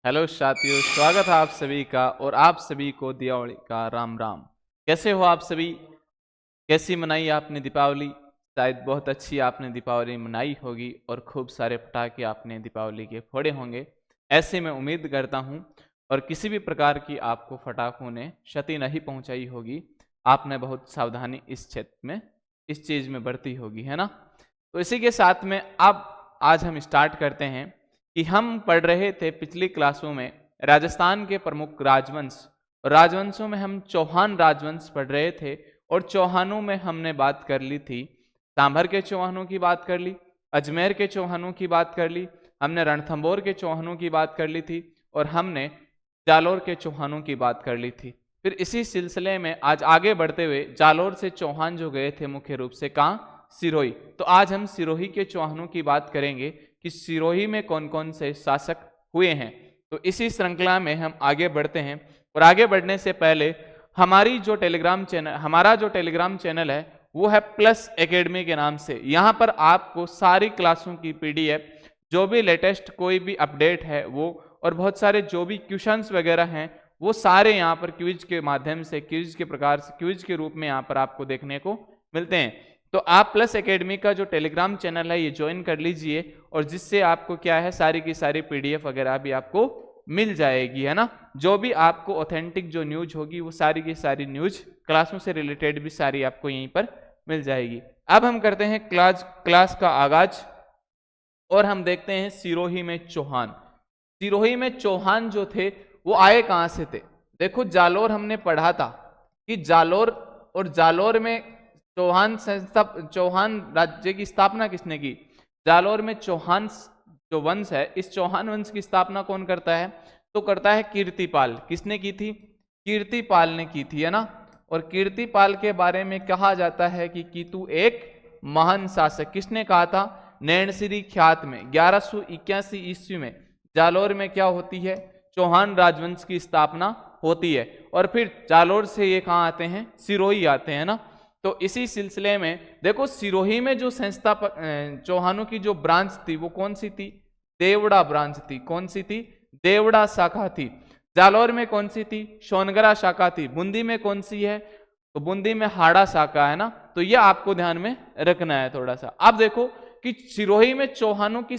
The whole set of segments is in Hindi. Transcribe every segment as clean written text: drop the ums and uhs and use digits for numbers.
हेलो साथियों, स्वागत है आप सभी का और आप सभी को दीपावली का राम राम। कैसे हो आप सभी? कैसी मनाई आपने दीपावली? शायद बहुत अच्छी आपने दीपावली मनाई होगी और खूब सारे पटाखे आपने दीपावली के फोड़े होंगे, ऐसे मैं उम्मीद करता हूँ। और किसी भी प्रकार की आपको पटाखों ने क्षति नहीं पहुँचाई होगी। आपने बहुत सावधानी इस क्षेत्र में इस चीज़ में बरती होगी, है ना? तो इसी के साथ में अब आज हम स्टार्ट करते हैं कि हम पढ़ रहे थे पिछली क्लासों में राजस्थान के प्रमुख राजवंश, और राजवंशों में हम चौहान राजवंश पढ़ रहे थे। और चौहानों में हमने बात कर ली थी, सांभर के चौहानों की बात कर ली, अजमेर के चौहानों की बात कर ली, हमने रणथंभौर के चौहानों की बात कर ली थी, और हमने जालोर के चौहानों की बात कर ली थी। फिर इसी सिलसिले में आज आगे बढ़ते हुए जालोर से चौहान जो गए थे मुख्य रूप से कहाँ? सिरोही। तो आज हम सिरोही के चौहानों की बात करेंगे कि सिरोही में कौन कौन से शासक हुए हैं। तो इसी श्रृंखला में हम आगे बढ़ते हैं, और आगे बढ़ने से पहले हमारा जो टेलीग्राम चैनल है वो है प्लस एकेडमी के नाम से। यहाँ पर आपको सारी क्लासों की पीडीएफ, जो भी लेटेस्ट कोई भी अपडेट है वो, और बहुत सारे जो भी क्वेश्चंस वगैरह हैं वो सारे यहाँ पर क्विज के माध्यम से, क्विज के प्रकार से, क्विज के रूप में यहाँ पर आपको देखने को मिलते हैं। तो आप प्लस एकेडमी का जो टेलीग्राम चैनल है ये ज्वाइन कर लीजिए, और जिससे आपको क्या है, सारी की सारी पीडीएफ वगैरह भी आपको मिल जाएगी, है ना? जो भी आपको ऑथेंटिक जो न्यूज होगी वो सारी की सारी न्यूज क्लासों से रिलेटेड भी सारी आपको यहीं पर मिल जाएगी। अब हम करते हैं क्लास का आगाज, और हम देखते हैं सिरोही में चौहान। सिरोही में चौहान जो थे वो आए कहां से थे? देखो, जालोर हमने पढ़ा था कि जालोर, और जालोर में चौहान राज्य की स्थापना किसने की? जालोर में चौहान जो वंश है, इस चौहान वंश की स्थापना कौन करता है? तो करता है कीर्तिपाल। किसने की थी? कीर्तिपाल ने की थी, है ना? और कीर्तिपाल के बारे में कहा जाता है कि कीतु एक महान शासक। किसने कहा था? नैनसिरी ख्यात में 1181 ईस्वी में जालोर में क्या होती है? चौहान राजवंश की स्थापना होती है। और फिर जालोर से ये कहाँ आते हैं? सिरोही आते हैं ना। तो इसी सिलसिले में देखो, सिरोही में जो संस्थापक चौहानों की जो ब्रांच थी वो कौन सी थी? देवड़ा ब्रांच थी। कौन सी थी? देवड़ा शाखा थी। जालोर में कौन सी थी? सोनगरा शाखा थी। बूंदी में कौन सी है? तो बूंदी में हाड़ा शाखा है ना। तो ये आपको ध्यान में रखना है थोड़ा सा। अब देखो कि सिरोही में चौहानों की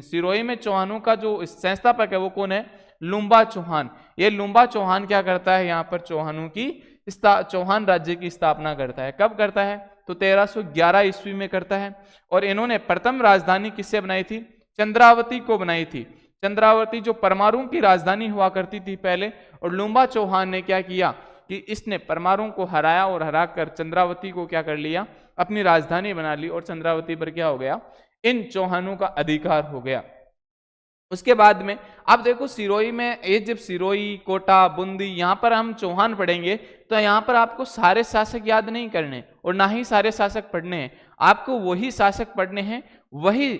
सिरोही में चौहानों का जो संस्थापक है वो कौन है? लुम्बा चौहान। ये लुम्बा चौहान क्या करता है? यहाँ पर चौहानों की चौहान राज्य की स्थापना करता है। कब करता है? तो 1311 ईस्वी में करता है। और इन्होंने प्रथम राजधानी किससे बनाई थी? चंद्रावती को बनाई थी। चंद्रावती जो परमाणु की राजधानी हुआ करती थी पहले। और लुम्बा चौहान ने क्या किया कि इसने परमाणु को हराया, और हराकर चंद्रावती को क्या कर लिया? अपनी राजधानी बना ली, और चंद्रावती पर क्या हो गया? इन चौहानों का अधिकार हो गया। उसके बाद में आप देखो, सिरोही में ये जब सिरोही, कोटा, बूंदी, यहाँ पर हम चौहान पढ़ेंगे तो यहाँ पर आपको सारे शासक याद नहीं करने, और ना ही सारे शासक पढ़ने हैं। आपको वही शासक पढ़ने हैं, वही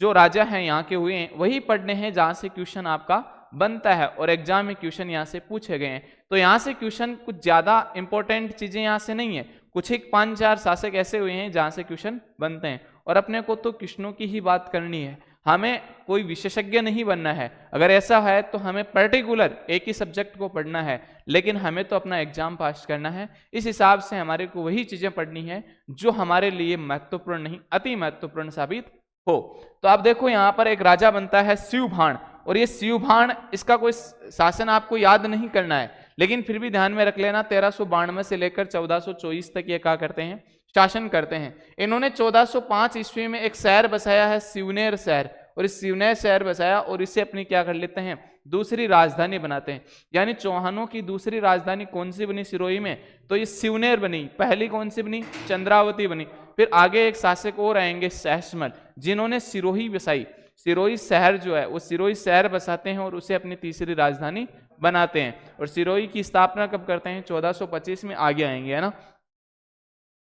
जो राजा हैं यहाँ के हुए हैं वही पढ़ने हैं जहाँ से क्वेश्चन आपका बनता है, और एग्जाम में क्वेश्चन यहाँ से पूछे गए हैं। तो यहाँ से क्वेश्चन कुछ ज्यादा इंपॉर्टेंट चीजें यहाँ से नहीं है, कुछ एक 5-4 शासक ऐसे हुए हैं जहाँ से क्वेश्चन बनते हैं। और अपने को तो कृष्णों की ही बात करनी है, हमें कोई विशेषज्ञ नहीं बनना है। अगर ऐसा है तो हमें पर्टिकुलर एक ही सब्जेक्ट को पढ़ना है, लेकिन हमें तो अपना एग्जाम पास करना है। इस हिसाब से हमारे को वही चीजें पढ़नी है जो हमारे लिए महत्वपूर्ण नहीं, अति महत्वपूर्ण साबित हो। तो आप देखो, यहाँ पर एक राजा बनता है शिवभाण, और ये शिवभाण, इसका कोई शासन आपको याद नहीं करना है, लेकिन फिर भी ध्यान में रख लेना, 1392 से लेकर 1424 तक ये क्या करते हैं? शासन करते हैं। इन्होंने 1405 ईस्वी में एक शहर बसाया है, सिवनेर शहर, और इस सिवनेर शहर बसाया, और इसे अपनी क्या कर लेते हैं? दूसरी राजधानी बनाते हैं। यानी चौहानों की दूसरी राजधानी कौन सी बनी सिरोही में? तो ये सिवनेर बनी। पहली कौन सी बनी? चंद्रावती बनी। फिर आगे एक शासक और आएंगे, सहसमल, जिन्होंने सिरोही बसाई। सिरोही शहर जो है वो सिरोही शहर बसाते हैं, और उसे अपनी तीसरी राजधानी बनाते हैं। और सिरोही की स्थापना कब करते हैं? 1425 में। आगे आएंगे, है ना।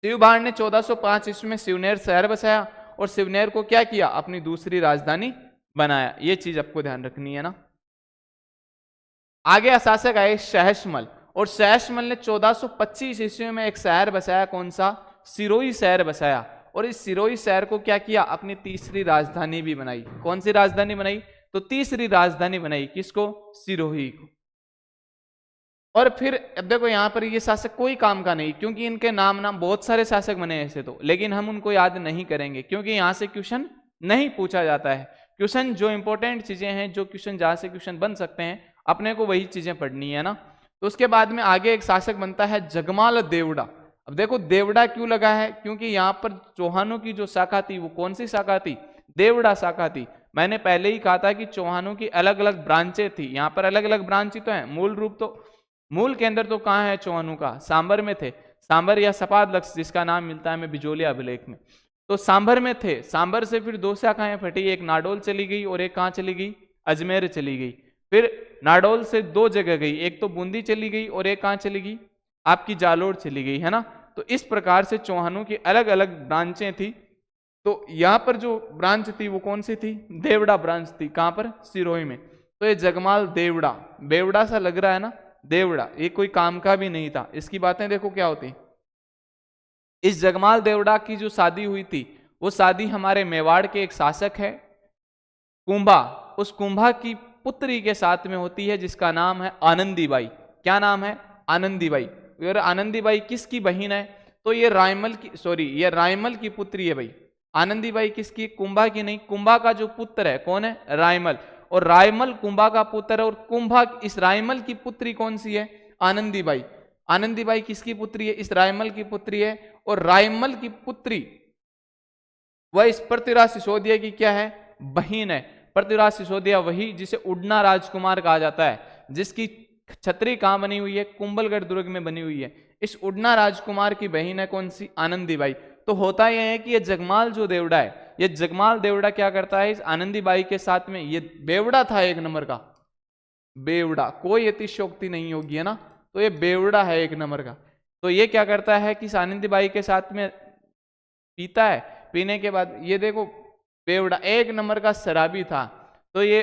शिवभाण ने 1405 ईस्वी में सिवनेर शहर बसाया, और सिवनेर को क्या किया? अपनी दूसरी राजधानी बनाया। ये चीज आपको ध्यान रखनी है ना। आगे शासक आए सहसमल, और सहसमल ने 1425 ईस्वी में एक शहर बसाया। कौन सा? सिरोही शहर बसाया, और इस सिरोही शहर को क्या किया? अपनी तीसरी राजधानी भी बनाई। कौन सी राजधानी बनाई? तो तीसरी राजधानी बनाई किसको? सिरोही को। और फिर अब देखो यहाँ पर ये शासक कोई काम का नहीं, क्योंकि इनके नाम बहुत सारे शासक बने ऐसे तो, लेकिन हम उनको याद नहीं करेंगे क्योंकि यहाँ से क्वेश्चन नहीं पूछा जाता है। क्वेश्चन जो इंपॉर्टेंट चीजें हैं, जो क्वेश्चन जहां से क्वेश्चन बन सकते हैं, अपने को वही चीजें पढ़नी है ना। तो उसके बाद में आगे एक शासक बनता है जगमाल देवड़ा। अब देखो देवड़ा क्यों लगा है? क्योंकि यहाँ पर चौहानों की जो शाखा थी वो कौन सी शाखा थी? देवड़ा शाखा थी। मैंने पहले ही कहा था कि चौहानों की अलग अलग ब्रांचें थी, यहाँ पर अलग अलग ब्रांच तो है, मूल रूप तो मूल केंद्र तो कहाँ है चौहानों का? सांबर में थे, सांबर या सपाद लक्ष्य जिसका नाम मिलता है हमें बिजोलिया अभिलेख में। तो सांबर में थे, सांबर से फिर दो शाखाएं फटी, एक नाडोल चली गई और एक कहाँ चली गई? अजमेर चली गई। फिर नाडोल से दो जगह गई, एक तो बूंदी चली गई और एक कहाँ चली गई? आपकी जालोर चली गई, है ना। तो इस प्रकार से चौहानों की अलग अलग ब्रांचें थी। तो यहाँ पर जो ब्रांच थी वो कौन सी थी? देवड़ा ब्रांच थी। कहाँ पर? सिरोही में। तो ये जगमाल देवड़ा, बेवड़ा सा लग रहा है ना, देवड़ा, ये कोई काम का भी नहीं था। इसकी बातें देखो क्या होती। इस जगमाल देवड़ा की जो शादी हुई थी वो शादी हमारे मेवाड़ के एक शासक है कुंभा, उस कुंभा की पुत्री के साथ में होती है जिसका नाम है आनंदीबाई। क्या नाम है? आनंदीबाई। और आनंदीबाई किसकी बहन है? तो ये रायमल की, सॉरी ये रायमल की पुत्री है भाई। आनंदीबाई किसकी? कुंभा की नहीं, कुंभा का जो पुत्र है कौन है? रायमल। और रायमल कुंभा का पुत्र है और कुंभा इस रायमल की पुत्री कौन सी है? आनंदीबाई। आनंदीबाई किसकी पुत्री है? इस रायमल की पुत्री है। और रायमल की पुत्री वह इस पृथ्वीराज सिसोदिया की क्या है? बहन है। पृथ्वीराज सिसोदिया वही जिसे उड़ना राजकुमार कहा जाता है, जिसकी छतरी कहां बनी हुई है? कुंभलगढ़ दुर्ग में बनी हुई है। इस उड़ना राजकुमार की बहन है कौन सी? आनंदीबाई। तो होता यह है कि ये जगमाल जो देवड़ा है, ये जगमाल देवड़ा क्या करता है? इस आनंदीबाई के साथ में, ये बेवड़ा था एक नंबर का, बेवड़ा, कोई अतिशयोक्ति नहीं होगी, है ना। तो ये बेवड़ा है एक नंबर का। तो ये क्या करता है कि इस आनंदीबाई के साथ में पीता है, पीने के बाद ये देखो बेवड़ा एक नंबर का शराबी था। तो ये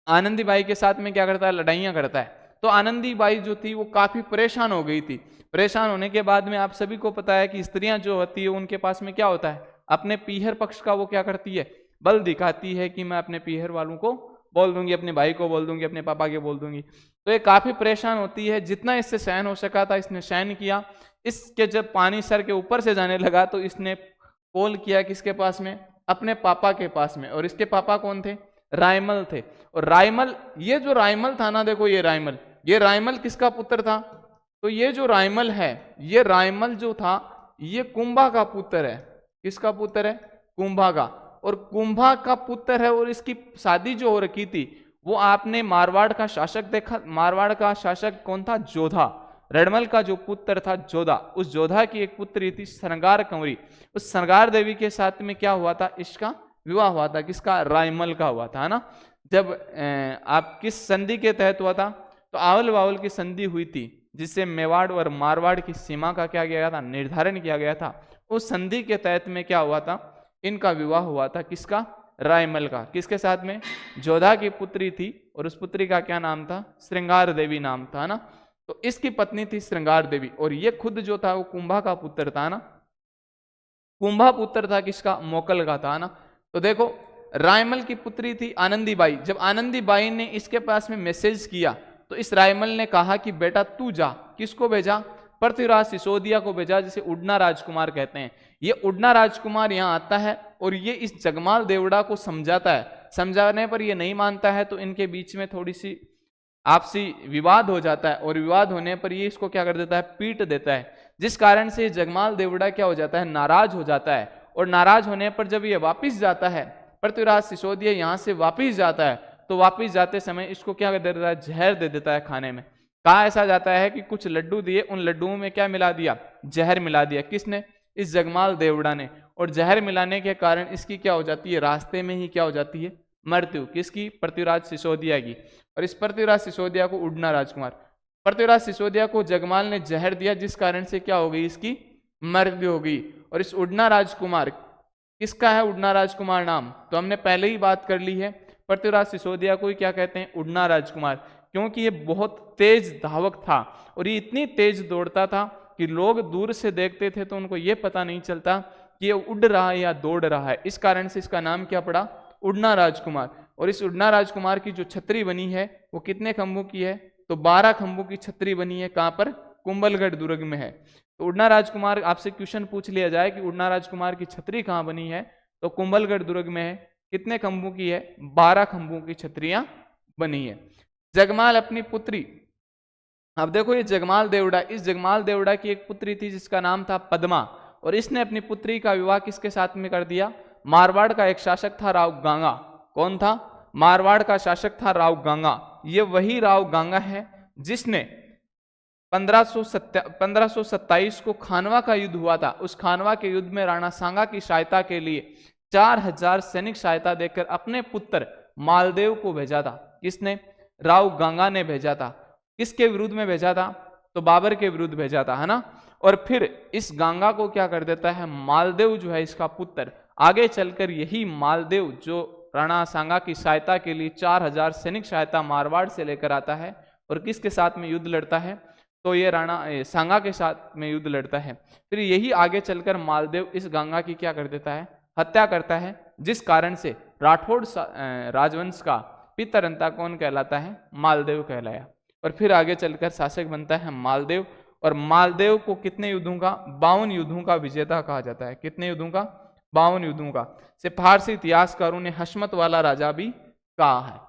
आनंदीबाई के साथ में क्या करता है? लड़ाइयां करता है। तो आनंदीबाई जो थी वो काफी परेशान हो गई थी। परेशान होने के बाद में आप सभी को पता है कि स्त्रियां जो होती है उनके पास में क्या होता है? अपने पीहर पक्ष का वो क्या करती है? बल दिखाती है कि मैं अपने पीहर वालों को बोल दूंगी, अपने भाई को बोल दूंगी, अपने पापा के बोल दूंगी। तो ये काफी परेशान होती है। जितना इससे सहन हो सका था इसने सहन किया। इसके जब पानी सर के ऊपर से जाने लगा तो इसने कॉल किया किसके पास में? अपने पापा के पास में। और इसके पापा कौन थे? रायमल थे। और रायमल, ये जो रायमल था ना, देखो ये रायमल किसका पुत्र था? तो ये जो रायमल है, ये रायमल जो था ये कुंभा का पुत्र है। किसका पुत्र है? कुंभा का। और कुंभा का पुत्र है। और इसकी शादी जो हो रखी थी वो आपने मारवाड़ का शासक देखा, मारवाड़ का शासक कौन था? जोधा। रड़मल का जो पुत्र था जोधा, उस जोधा की एक पुत्री थी श्रृंगार कंवरी। उस श्रृंगार देवी के साथ में क्या हुआ था? इसका विवाह हुआ था। किसका? रायमल का हुआ था, है ना। जब आप किस संधि के तहत हुआ था? तो आवल बावल की संधि हुई थी, जिससे मेवाड़ और मारवाड़ की सीमा का क्या किया गया था? निर्धारण किया गया था। उस संधि के तहत में क्या हुआ था? इनका विवाह हुआ था। किसका? रायमल का। किसके साथ में? जोधा की पुत्री थी। और उस पुत्री का क्या नाम था? श्रृंगार देवी नाम था ना। तो इसकी पत्नी थी श्रृंगार देवी। और ये खुद जो था वो कुंभा का पुत्र था ना। कुंभा पुत्र था किसका? मोकल का था ना। तो देखो रायमल की पुत्री थी आनंदीबाई। जब आनंदीबाई ने इसके पास में मैसेज किया तो इस रायमल ने कहा कि बेटा तू जा। किसको भेजा? पृथ्वीराज सिसोदिया को भेजा, जिसे उड़ना राजकुमार कहते हैं। ये उड़ना राजकुमार यहाँ आता है और ये इस जगमाल देवड़ा को समझाता है। समझाने पर ये नहीं मानता है तो इनके बीच में थोड़ी सी आपसी विवाद हो जाता है। और विवाद होने पर ये इसको क्या कर देता है? पीट देता है। जिस कारण से जगमाल देवड़ा क्या हो जाता है? नाराज हो जाता है। और नाराज होने पर जब ये वापिस जाता है, पृथ्वीराज सिसोदिया यहाँ से वापिस जाता है, तो वापिस जाते समय इसको क्या कर देता है? जहर दे देता है खाने में। कहा ऐसा जाता है कि कुछ लड्डू दिए, उन लड्डुओं में क्या मिला दिया? जहर मिला दिया। किसने? इस जगमाल देवड़ा ने। और जहर मिलाने के कारण इसकी क्या हो जाती है? रास्ते में ही क्या हो जाती है? मृत्यु। किसकी? पृथ्वीराज सिसोदिया की। और इस पृथ्वीराज सिसोदिया को उड़ना राजकुमार, पृथ्वीराज सिसोदिया को जगमाल ने जहर दिया, जिस कारण से क्या हो गई? इसकी मृत्यु हो गई। और इस उड़ना राजकुमार किसका है? उड़ना राजकुमार नाम तो हमने पहले ही बात कर ली है। पृथ्वीराज सिसोदिया को ही क्या कहते हैं? उड़ना राजकुमार। क्योंकि ये बहुत तेज धावक था और ये इतनी तेज दौड़ता था कि लोग दूर से देखते थे तो उनको ये पता नहीं चलता कि ये उड़ रहा है या दौड़ रहा है। इस कारण से इसका नाम क्या पड़ा? उड़ना राजकुमार। और इस उड़ना राजकुमार की जो छतरी बनी है वो कितने खंभों की है? तो 12 खंभों की छतरी बनी है। कहां पर? कुंभलगढ़ दुर्ग में है। तो उड़ना राजकुमार, आपसे क्वेश्चन पूछ लिया जाए कि उड़ना राजकुमार की छतरी कहां बनी है, तो कुंभलगढ़ दुर्ग में है। कितने खंभों की है? 12 खंभों की छतरियां बनी है। जगमाल अपनी पुत्री, अब देखो ये जगमाल देवड़ा, इस जगमाल देवड़ा की एक पुत्री थी जिसका नाम था पद्मा, और इसने अपनी पुत्री का विवाह किसके साथ में कर दिया? मारवाड़ का एक शासक था राव गांगा। कौन था? मारवाड़ का शासक था राव गांगा। ये वही राव गांगा है जिसने 1527 को खानवा का युद्ध हुआ था। उस खानवा के युद्ध में राणा सांगा की सहायता के लिए 4000 सैनिक सहायता देकर अपने पुत्र मालदेव को भेजा था। किसने? राव गांगा ने भेजा था। किसके विरुद्ध में भेजा था? तो बाबर के विरुद्ध भेजा था, है ना। और फिर इस गंगा को क्या कर देता है? मालदेव जो है इसका पुत्र, आगे चलकर यही मालदेव जो राणा सांगा की सहायता के लिए 4000 सैनिक सहायता मारवाड़ से लेकर आता है, और किसके साथ में युद्ध लड़ता है? तो ये राणा सांगा के साथ में युद्ध लड़ता है। फिर यही आगे चलकर मालदेव इस गंगा की क्या कर देता है? हत्या करता है, जिस कारण से राठौड़ राजवंश का पितरंता कौन कहलाता है? मालदेव कहलाया। और फिर आगे चलकर शासक बनता है मालदेव, और मालदेव को कितने युद्धों का? 52 युद्धों का विजेता कहा जाता है। कितने युद्धों का? 52 युद्धों का। से फारसी इतिहासकारों ने हशमत वाला राजा भी कहा है।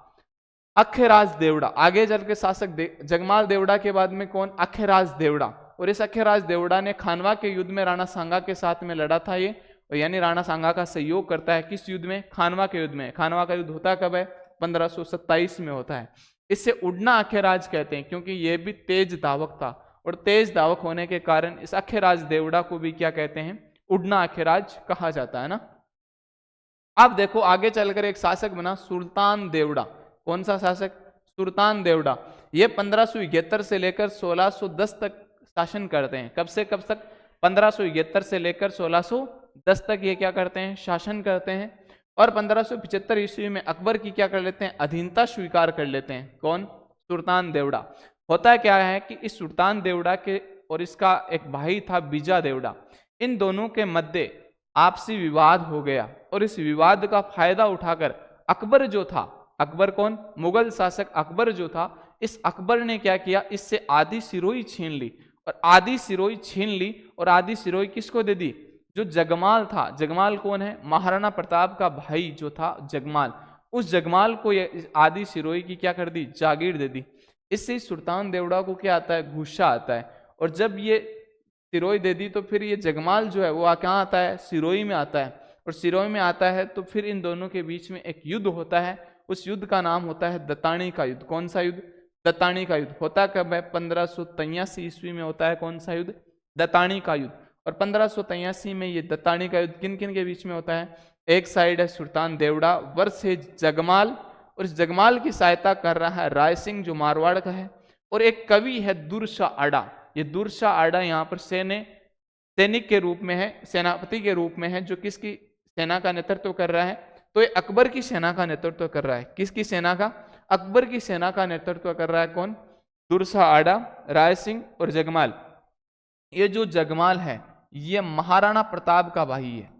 अक्षराज देवड़ा, आगे चल के शासक जगमाल देवड़ा के बाद में कौन? अक्षराज देवड़ा। और इस अक्षराज देवड़ा ने खानवा के युद्ध में राणा सांगा के साथ में लड़ा था ये, और यानी राणा सांगा का सहयोग करता है। किस युद्ध में? खानवा के युद्ध में। खानवा का युद्ध होता कब है? 1527 में होता है। इससे उड़ना अक्षराज कहते हैं, क्योंकि यह भी तेज धावक था, और तेज धावक होने के कारण इस अक्षराज देवड़ा को भी क्या कहते हैं? उड़ना अक्षराज कहा जाता है ना। अब देखो आगे चलकर एक शासक बना सुल्तान देवड़ा। कौन सा शासक? सुल्तान देवड़ा। ये 1571 से लेकर 1610 तक शासन करते हैं। कब से कब तक? 1571 से लेकर 1610 तक ये क्या करते हैं? शासन करते हैं। और 1575 ईस्वी में अकबर की क्या कर लेते हैं? अधीनता स्वीकार कर लेते हैं। कौन? सुल्तान देवड़ा। होता क्या है कि इस सुल्तान देवड़ा के और इसका एक भाई था बीजा देवड़ा, इन दोनों के मध्य आपसी विवाद हो गया, और इस विवाद का फायदा उठाकर अकबर जो था, अकबर कौन? मुगल शासक अकबर जो था, इस अकबर ने क्या किया? इससे आधी सिरोही छीन ली, और आधी सिरोही छीन ली, और आधी सिरोही किसको दे दी? जो जगमाल था। जगमाल कौन है? महाराणा प्रताप का भाई जो था जगमाल, उस जगमाल को ये आधी सिरोही की क्या कर दी? जागीर दे दी। इससे सुल्तान देवड़ा को क्या आता है? गुस्सा आता है, और जब ये सिरोही दे दी तो फिर ये जगमाल जो है वो कहाँ आता है? सिरोही में आता है, और सिरोही में आता है तो फिर इन दोनों के बीच में एक युद्ध होता है। उस युद्ध का नाम होता है दत्तानी का युद्ध। कौन सा युद्ध? दत्तानी का युद्ध। होता कब है? 1583 ईस्वी में होता है। कौन सा युद्ध? दत्तानी का युद्ध। और 1583 में ये दत्तानी का युद्ध किन किन के बीच में होता है? एक साइड है सुल्तान देवड़ा वर्सेस जगमाल, और इस जगमाल की सहायता कर रहा है राय सिंह जो मारवाड़ का है, और एक कवि है दुर्शाह आडा। ये दुर्शाह आडा यहाँ पर सैनिक के रूप में है, सेनापति के रूप में है, जो किसकी सेना का नेतृत्व कर रहा है? तो ये अकबर की सेना का नेतृत्व कर रहा है। किसकी सेना का? अकबर की सेना का नेतृत्व कर रहा है। कौन? दुर्शाह आडा, राय सिंह और जगमाल। ये जो जगमाल है ये महाराणा प्रताप का भाई है।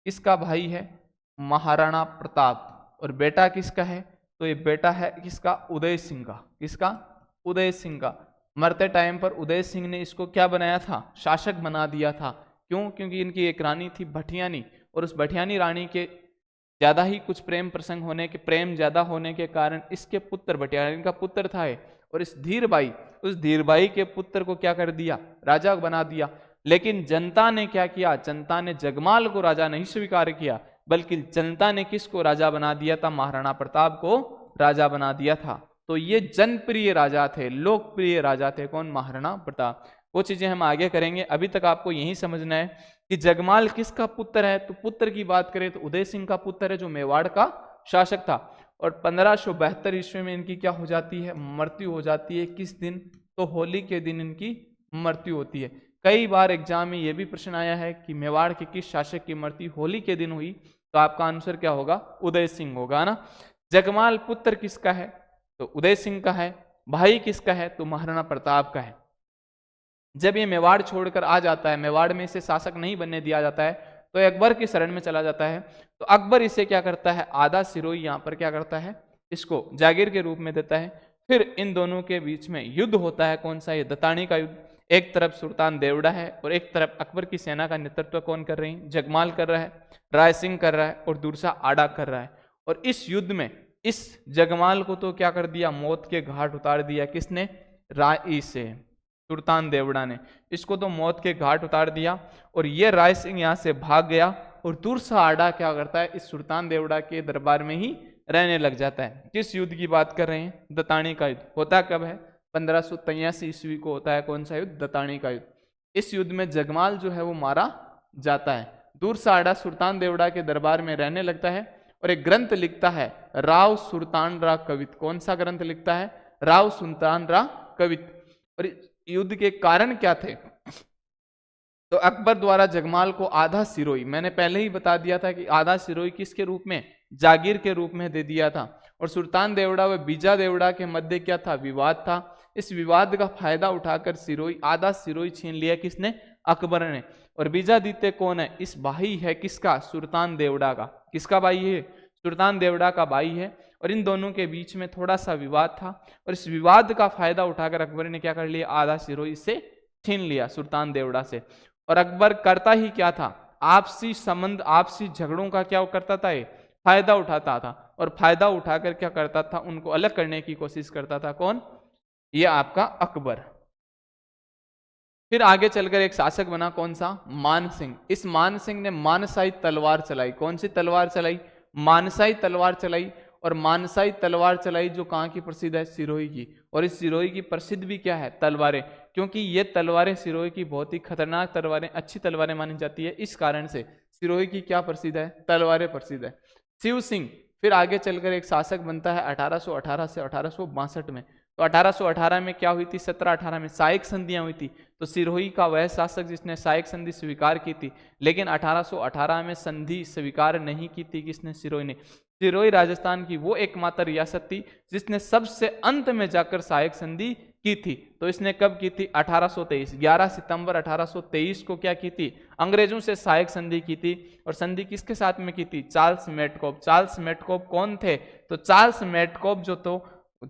किसका भाई है? महाराणा प्रताप। और बेटा किसका है? तो ये बेटा है किसका? उदय सिंह का। किसका? उदय सिंह का। मरते टाइम पर उदय सिंह ने इसको क्या बनाया था? शासक बना दिया था। क्यों? क्योंकि इनकी एक रानी थी भटियानी, और उस भटियानी रानी के ज्यादा ही कुछ प्रेम प्रसंग होने के, प्रेम ज्यादा होने के कारण इसके पुत्र, भटियानी का पुत्र था ये, और इस धीरबाई, उस धीरबाई के पुत्र को क्या कर दिया? राजा बना दिया। लेकिन जनता ने क्या किया? जनता ने जगमाल को राजा नहीं स्वीकार किया, बल्कि जनता ने किसको राजा बना दिया था? महाराणा प्रताप को राजा बना दिया था। तो ये जनप्रिय राजा थे, लोकप्रिय राजा थे। कौन? महाराणा प्रताप। वो चीजें हम आगे करेंगे। अभी तक आपको यही समझना है कि जगमाल किसका पुत्र है। तो पुत्र की बात करें तो उदय सिंह का पुत्र है, जो मेवाड़ का शासक था। और 1572 ईस्वी में इनकी क्या हो जाती है? मृत्यु हो जाती है। किस दिन? तो होली के दिन इनकी मृत्यु होती है। कई बार एग्जाम में यह भी प्रश्न आया है कि मेवाड़ के किस शासक की मृत्यु होली के दिन हुई, तो आपका आंसर क्या होगा? उदय सिंह होगा ना। जगमाल पुत्र किसका है? तो उदय सिंह का है। भाई किसका है? तो महाराणा प्रताप का है। जब ये मेवाड़ छोड़कर आ जाता है, मेवाड़ में इसे शासक नहीं बनने दिया जाता है, तो अकबर की शरण में चला जाता है। तो अकबर इसे क्या करता है, आधा सिरोही यहाँ पर क्या करता है, इसको जागीर के रूप में देता है। फिर इन दोनों के बीच में युद्ध होता है, कौन सा, ये दतानी का युद्ध। एक तरफ सुल्तान देवड़ा है और एक तरफ अकबर की सेना का नेतृत्व कौन कर रहे हैं, जगमाल कर रहा है, राय सिंह कर रहा है और दूसरा आड़ा कर रहा है। और इस युद्ध में इस जगमाल को तो क्या कर दिया, मौत के घाट उतार दिया, किसने, राय से, सुल्तान देवड़ा ने इसको तो मौत के घाट उतार दिया। और ये राय सिंह यहाँ से भाग गया और दूसरा आड़ा क्या करता है, इस सुल्तान देवड़ा के दरबार में ही रहने लग जाता है। किस युद्ध की बात कर रहे हैं, दतानी का युद्ध। होता कब है, 1583 ईस्वी को होता है, कौन सा युद्ध, दतानी का युद्ध। इस युद्ध में जगमाल जो है वो मारा जाता है। दूसरा आड़ा सुल्तान देवड़ा के दरबार में रहने लगता है और एक ग्रंथ लिखता है, राव सुल्तान रा कवित। कौन सा ग्रंथ लिखता है, राव सुल्तान रा कवित। और युद्ध के कारण क्या थे, तो अकबर द्वारा जगमाल को आधा सिरोही, मैंने पहले ही बता दिया था कि आधा सिरोही किसके रूप में, जागीर के रूप में दे दिया था। और सुल्तान देवड़ा व बीजा देवड़ा के मध्य क्या था, विवाद था। इस विवाद का फायदा उठाकर सिरोही, आधा सिरोही छीन लिया, किसने, अकबर ने। और बीजादित्य कौन है, इस भाई है किसका, सुल्तान देवड़ा का। किसका भाई है, सुल्तान देवड़ा का भाई है। और इन दोनों के बीच में थोड़ा सा विवाद था और इस विवाद का फायदा उठाकर अकबर ने क्या कर लिया, आधा सिरोही से छीन लिया सुल्तान देवड़ा से। और अकबर करता ही क्या था, आपसी संबंध, आपसी झगड़ों का क्या करता था, ये फायदा उठाता था। और फायदा उठाकर क्या करता था, उनको अलग करने की कोशिश करता था। कौन, ये आपका अकबर। फिर आगे चलकर एक शासक बना, कौन सा, मान सिंह। इस मान सिंह ने मानसाई तलवार चलाई। कौन सी तलवार चलाई, मानसाई तलवार चलाई। और मानसाई तलवार चलाई जो कहाँ की प्रसिद्ध है, सिरोही की। और इस सिरोही की प्रसिद्ध भी क्या है, तलवारें, क्योंकि ये तलवारें सिरोही की बहुत ही खतरनाक तलवारें, अच्छी तलवारें मानी जाती है। इस कारण से सिरोही की क्या प्रसिद्ध है, तलवारें प्रसिद्ध है। शिव सिंह फिर आगे चलकर एक शासक बनता है 1818 से 1862 में। तो 1818 में क्या हुई थी, 1718 में सायक संधियां हुई थी। तो सिरोही का वह शासक जिसने सायक संधि स्वीकार की थी, लेकिन 1818 में संधि स्वीकार नहीं की थी, किसने, सिरोही ने। सिरोही राजस्थान की वो एकमात्र रियासत थी जिसने सबसे अंत में जाकर सायक संधि की थी। तो इसने कब की थी, 1823, 11 सितंबर 1823 को क्या की थी, अंग्रेजों से सहायक संधि की थी। और संधि किसके साथ में की थी, चार्ल्स मेटकॉप। चार्ल्स मेटकॉप कौन थे, तो चार्ल्स मेटकॉप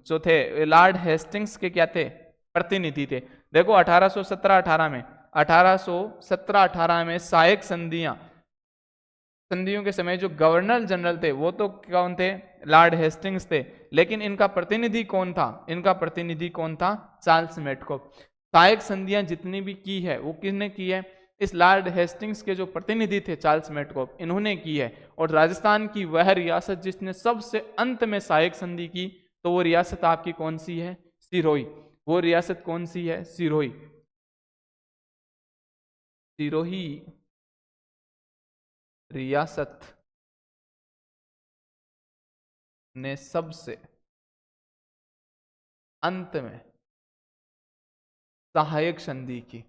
जो थे लॉर्ड हेस्टिंग्स के क्या थे, प्रतिनिधि थे। देखो 1817-18 में 1817-18 में सहायक संधियों के समय जो गवर्नर जनरल थे वो तो कौन थे, लॉर्ड हेस्टिंग्स थे। लेकिन इनका प्रतिनिधि कौन था, इनका प्रतिनिधि कौन था, चार्ल्स मेटकॉप। सहायक संधियां जितनी भी की है वो किसने की है, इस लॉर्ड हेस्टिंग्स के जो प्रतिनिधि थे चार्ल्स मेटकॉप, इन्होंने की है। और राजस्थान की वह रियासत जिसने सबसे अंत में सहायक संधि की, तो वो रियासत आपकी कौन सी है, सिरोही। वो रियासत कौन सी है, सिरोही। सिरोही रियासत ने सबसे अंत में सहायक संधि की,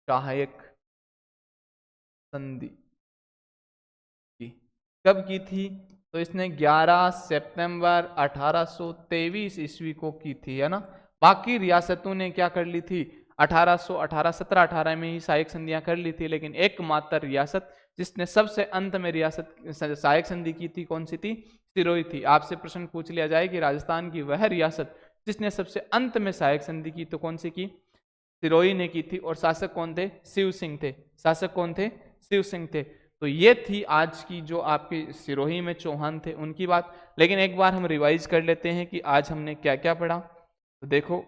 सहायक संधि की कब की थी, तो इसने 11 सितंबर 1823 ईस्वी को की थी, है ना। बाकी रियासतों ने क्या कर ली थी, 1718 में ही सहायक संधियां कर ली थी। लेकिन एकमात्र रियासत जिसने सबसे अंत में रियासत सहायक संधि की थी, कौन सी थी, सिरोही थी। आपसे प्रश्न पूछ लिया जाए कि राजस्थान की वह रियासत जिसने सबसे अंत में सहायक संधि की, तो कौन सी की, सिरोही ने की थी। और शासक कौन थे, शिव सिंह थे। शासक कौन थे, शिव सिंह थे। तो ये थी आज की जो आपकी सिरोही में चौहान थे उनकी बात। लेकिन एक बार हम रिवाइज कर लेते हैं कि आज हमने क्या क्या पढ़ा। तो देखो,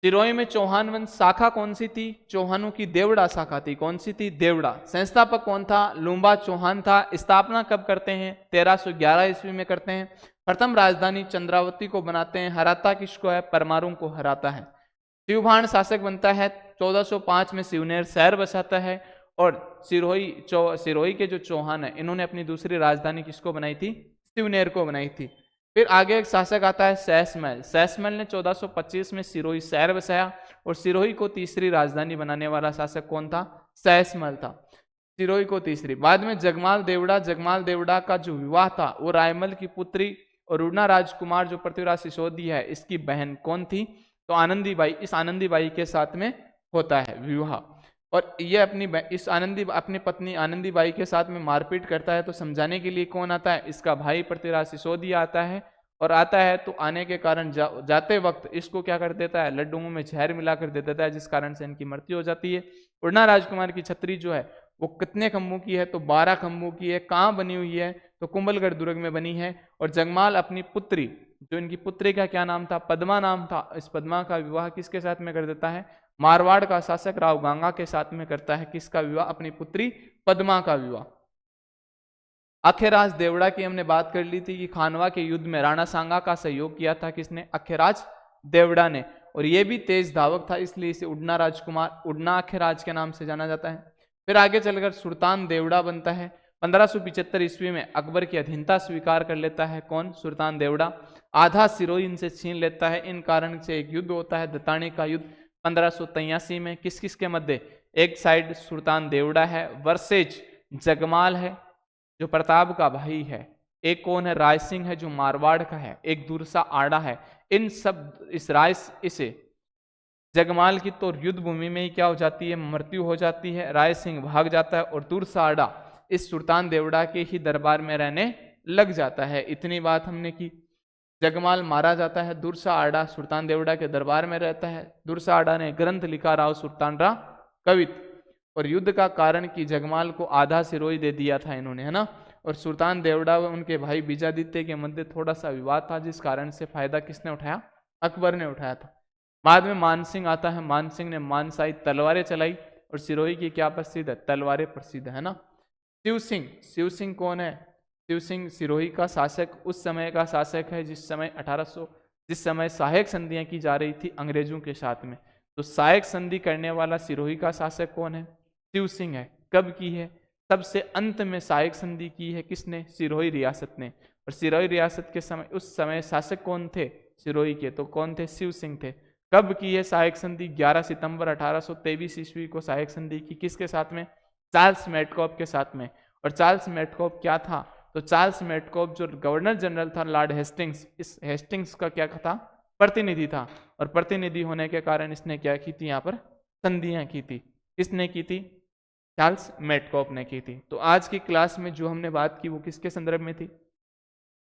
सिरोही में चौहान वंश शाखा कौन सी थी, चौहानों की देवड़ा शाखा थी। कौन सी थी, देवड़ा। संस्थापक कौन था, लूम्बा चौहान था। स्थापना कब करते हैं, 1311 ईस्वी में करते हैं। प्रथम राजधानी चंद्रावती को बनाते हैं। हराता किसको है, परमाणु को हराता है। शिवभान शासक बनता है, 1405 में शिवनेर शहर बसाता है। और सिरोही के जो चौहान है इन्होंने अपनी दूसरी राजधानी किसको बनाई थी, शिवनेर को बनाई थी। फिर आगे एक शासक आता है सहसमल। सहसमल ने 1425 में सिरोही शहर बसाया और सिरोही को तीसरी राजधानी बनाने वाला शासक कौन था, सहसमल था। सिरोही को तीसरी। बाद में जगमाल देवड़ा। जगमाल देवड़ा का जो विवाह था वो रायमल की पुत्री और रूना राजकुमार जो पृथ्वीराज सिसोदिया है इसकी बहन कौन थी, तो आनंदीबाई। इस आनंदीबाई के साथ में होता है विवाह। और ये अपनी पत्नी आनंदी बाई के साथ में मारपीट करता है, तो समझाने के लिए कौन आता है? इसका भाई पृथ्वीराज सिसोदिया आता है। और आता है तो आने के कारण जाते वक्त इसको क्या कर देता है? लड्डुओं में जहर मिला कर दे देता है, जिस कारण से इनकी मृत्यु हो जाती है। उड़ना राजकुमार की छतरी जो है वो कितने खंभों की है? तो 12 खंभों की है। कहाँ बनी हुई है? तो कुंभलगढ़ दुर्ग में बनी है। और जगमाल अपनी पुत्री, जो इनकी पुत्री का क्या नाम था? पद्मा नाम था। इस पद्मा का विवाह किसके साथ में कर देता है? मारवाड़ का शासक राव गांगा के साथ में करता है। किसका विवाह? अपनी पुत्री पद्मा का विवाह। अखेराज देवड़ा की हमने बात कर ली थी कि खानवा के युद्ध में राणा सांगा का सहयोग किया था किसने? अखेराज देवड़ा ने। और ये भी तेज धावक था, इसलिए इसे उड़ना राजकुमार, उड़ना अखेराज के नाम से जाना जाता है। फिर आगे चलकर सुल्तान देवड़ा बनता है। 1575 ईस्वी में अकबर की अधीनता स्वीकार कर लेता है। कौन? सुल्तान देवड़ा। आधा सिरोही इनसे छीन लेता है। इन कारण से एक युद्ध होता है, दताने का युद्ध 1583 में। किस किस के मध्य? एक साइड सुल्तान देवड़ा है वर्सेज जगमाल है जो प्रताप का भाई है, एक कौन है? राय सिंह है जो मारवाड़ का है, एक दूरसा आड़ा है। इन सब इसे जगमाल की तो युद्ध भूमि में ही क्या हो जाती है? मृत्यु हो जाती है। राय सिंह भाग जाता है और दूरसा आड़ा इस सुल्तान देवड़ा के ही दरबार में रहने लग जाता है। इतनी बात हमने की। जगमाल मारा जाता है, दूरसा आड़ा सुल्तान देवड़ा के दरबार में रहता है। दूरसा आड़ा ने ग्रंथ लिखा राव सुल्तान रा कवित, और युद्ध का कारण कि जगमाल को आधा सिरोही दे दिया था इन्होंने, है ना। और सुल्तान देवड़ा व उनके भाई बीजादित्य के मध्य थोड़ा सा विवाद था, जिस कारण से फायदा किसने उठाया? अकबर ने उठाया था। बाद में मानसिंह आता है। मानसिंह ने मानसाई तलवारें चलाई, और सिरोही की क्या प्रसिद्ध है? तलवारें प्रसिद्ध है ना। शिव सिंह, शिव सिंह कौन है? शिव सिंह सिरोही का शासक, उस समय का शासक है जिस समय सहायक संधियां की जा रही थी अंग्रेजों के साथ में। तो सहायक संधि करने वाला सिरोही का शासक कौन है? शिव सिंह है। कब की है? सबसे अंत में सहायक संधि की है किसने? सिरोही रियासत ने। और सिरोही रियासत के समय, उस समय शासक कौन थे सिरोही के? तो कौन थे? शिव सिंह थे। कब की है सहायक संधि? 11 सितंबर 1823 ईस्वी को सहायक संधि की। किसके साथ में? चार्ल्स मेटकॉफ के साथ में। और चार्ल्स मेटकॉफ क्या था? तो चार्ल्स मेटकॉफ जो गवर्नर जनरल था लॉर्ड हेस्टिंग्स, इस हेस्टिंग्स का क्या था? प्रतिनिधि था। और प्रतिनिधि होने के कारण इसने क्या की थी? यहाँ पर संधियां की थी। किसने की थी? चार्ल्स मेटकॉफ ने की थी। तो आज की क्लास में जो हमने बात की वो किसके संदर्भ में थी?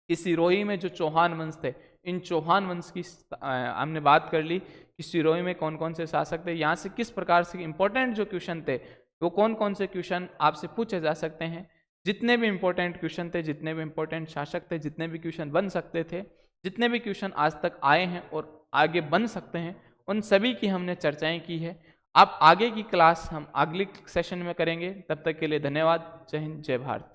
इस सिरोही में जो चौहान वंश थे, इन चौहान वंश की हमने बात कर ली कि सिरोही में कौन कौन से शासक थे। यहाँ से किस प्रकार से इंपॉर्टेंट जो क्वेश्चन थे वो कौन कौन से क्वेश्चन आपसे पूछे जा सकते हैं। जितने भी इंपॉर्टेंट क्वेश्चन थे, जितने भी इंपॉर्टेंट शासक थे, जितने भी क्वेश्चन बन सकते थे, जितने भी क्वेश्चन आज तक आए हैं और आगे बन सकते हैं, उन सभी की हमने चर्चाएं की है। अब आगे की क्लास हम अगले सेशन में करेंगे। तब तक के लिए धन्यवाद। जय हिंद, जय भारत।